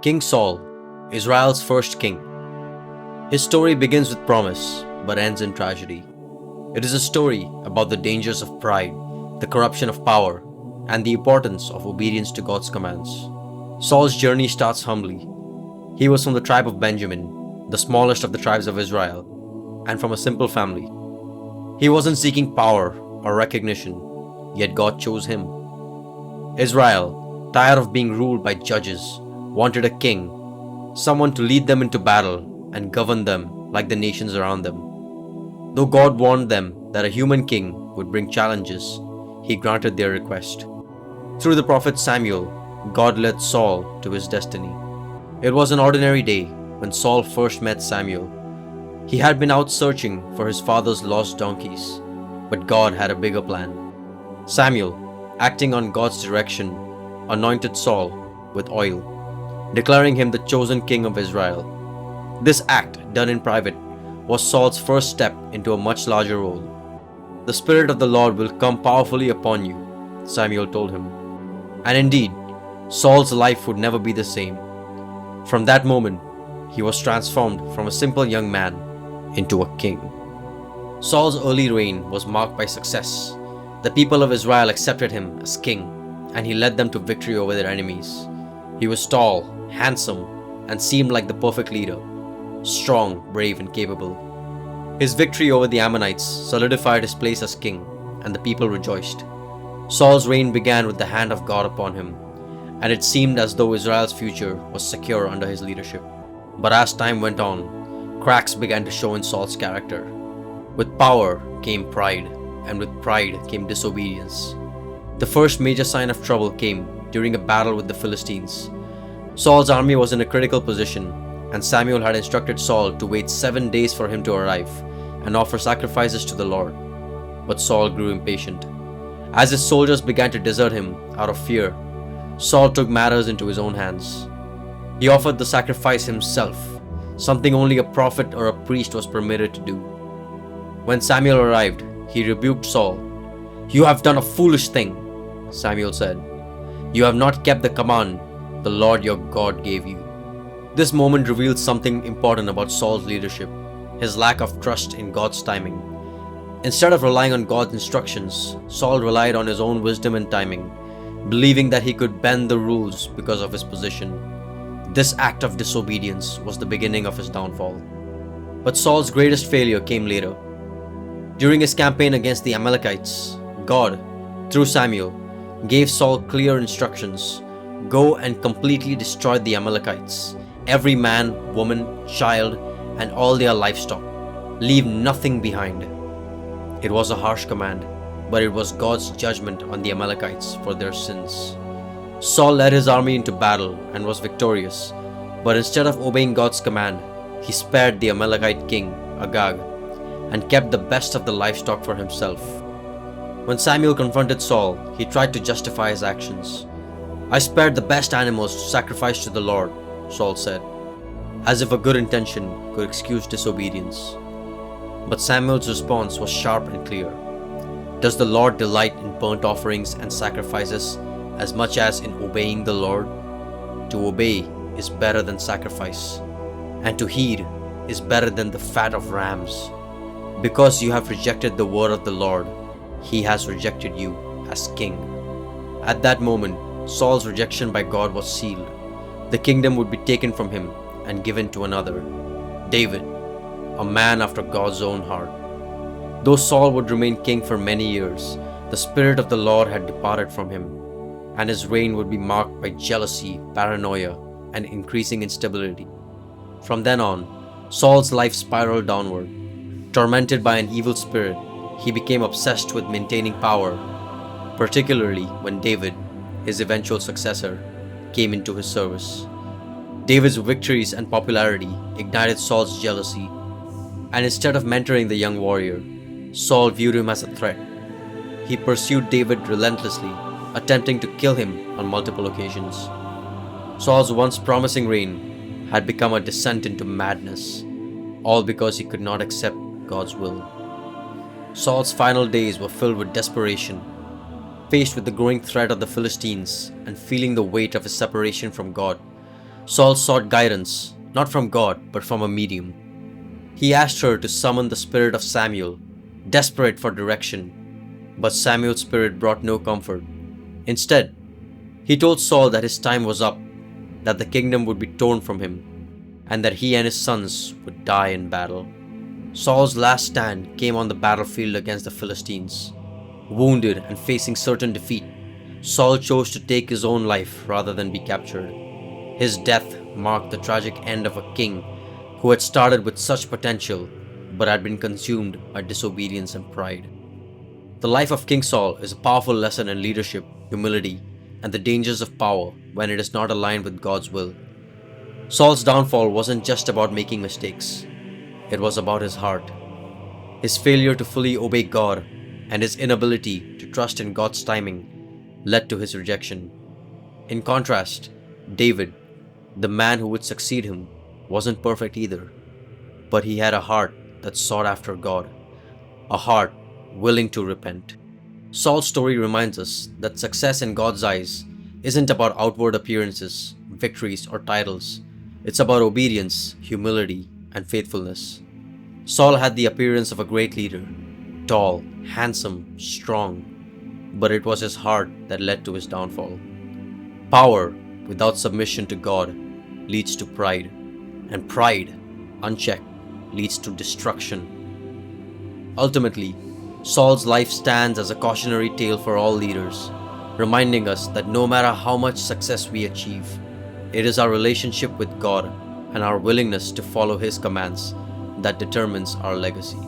King Saul, Israel's first king. His story begins with promise but ends in tragedy. It is a story about the dangers of pride, the corruption of power, and the importance of obedience to God's commands. Saul's journey starts humbly. He was from the tribe of Benjamin, the smallest of the tribes of Israel, and from a simple family. He wasn't seeking power or recognition, yet God chose him. Israel, tired of being ruled by judges, wanted a king, someone to lead them into battle and govern them like the nations around them. Though God warned them that a human king would bring challenges, He granted their request. Through the prophet Samuel, God led Saul to his destiny. It was an ordinary day when Saul first met Samuel. He had been out searching for his father's lost donkeys, but God had a bigger plan. Samuel, acting on God's direction, anointed Saul with oil, declaring him the chosen king of Israel. This act, done in private, was Saul's first step into a much larger role. "The Spirit of the Lord will come powerfully upon you," Samuel told him. And indeed, Saul's life would never be the same. From that moment, he was transformed from a simple young man into a king. Saul's early reign was marked by success. The people of Israel accepted him as king, and he led them to victory over their enemies. He was tall, handsome, and seemed like the perfect leader, strong, brave, and capable. His victory over the Ammonites solidified his place as king, and the people rejoiced. Saul's reign began with the hand of God upon him, and it seemed as though Israel's future was secure under his leadership. But as time went on, cracks began to show in Saul's character. With power came pride, and with pride came disobedience. The first major sign of trouble came during a battle with the Philistines. Saul's army was in a critical position, and Samuel had instructed Saul to wait 7 days for him to arrive and offer sacrifices to the Lord. But Saul grew impatient. As his soldiers began to desert him out of fear, Saul took matters into his own hands. He offered the sacrifice himself, something only a prophet or a priest was permitted to do. When Samuel arrived, he rebuked Saul. "You have done a foolish thing," Samuel said. "You have not kept the command the Lord your God gave you." This moment revealed something important about Saul's leadership, his lack of trust in God's timing. Instead of relying on God's instructions, Saul relied on his own wisdom and timing, believing that he could bend the rules because of his position. This act of disobedience was the beginning of his downfall. But Saul's greatest failure came later. During his campaign against the Amalekites, God, through Samuel, gave Saul clear instructions: "Go and completely destroy the Amalekites, every man, woman, child, and all their livestock. Leave nothing behind." It was a harsh command, but it was God's judgment on the Amalekites for their sins. Saul led his army into battle and was victorious, but instead of obeying God's command, he spared the Amalekite king, Agag, and kept the best of the livestock for himself. When Samuel confronted Saul, he tried to justify his actions. "I spared the best animals to sacrifice to the Lord," Saul said, as if a good intention could excuse disobedience. But Samuel's response was sharp and clear. "Does the Lord delight in burnt offerings and sacrifices as much as in obeying the Lord? To obey is better than sacrifice, and to heed is better than the fat of rams. Because you have rejected the word of the Lord, He has rejected you as king." At that moment, Saul's rejection by God was sealed. The kingdom would be taken from him and given to another, David, a man after God's own heart. Though Saul would remain king for many years, the Spirit of the Lord had departed from him, and his reign would be marked by jealousy, paranoia, and increasing instability. From then on, Saul's life spiraled downward. Tormented by an evil spirit, he became obsessed with maintaining power, particularly when David, his eventual successor, came into his service. David's victories and popularity ignited Saul's jealousy, and instead of mentoring the young warrior, Saul viewed him as a threat. He pursued David relentlessly, attempting to kill him on multiple occasions. Saul's once promising reign had become a descent into madness, all because he could not accept God's will. Saul's final days were filled with desperation. Faced with the growing threat of the Philistines and feeling the weight of his separation from God, Saul sought guidance, not from God, but from a medium. He asked her to summon the spirit of Samuel, desperate for direction, but Samuel's spirit brought no comfort. Instead, he told Saul that his time was up, that the kingdom would be torn from him, and that he and his sons would die in battle. Saul's last stand came on the battlefield against the Philistines. Wounded and facing certain defeat, Saul chose to take his own life rather than be captured. His death marked the tragic end of a king who had started with such potential but had been consumed by disobedience and pride. The life of King Saul is a powerful lesson in leadership, humility, and the dangers of power when it is not aligned with God's will. Saul's downfall wasn't just about making mistakes, it was about his heart. His failure to fully obey God and his inability to trust in God's timing led to his rejection. In contrast, David, the man who would succeed him, wasn't perfect either, but he had a heart that sought after God, a heart willing to repent. Saul's story reminds us that success in God's eyes isn't about outward appearances, victories, or titles. It's about obedience, humility, and faithfulness. Saul had the appearance of a great leader, tall, handsome, strong, but it was his heart that led to his downfall. Power without submission to God leads to pride, and pride, unchecked, leads to destruction. Ultimately, Saul's life stands as a cautionary tale for all leaders, reminding us that no matter how much success we achieve, it is our relationship with God and our willingness to follow His commands that determines our legacy.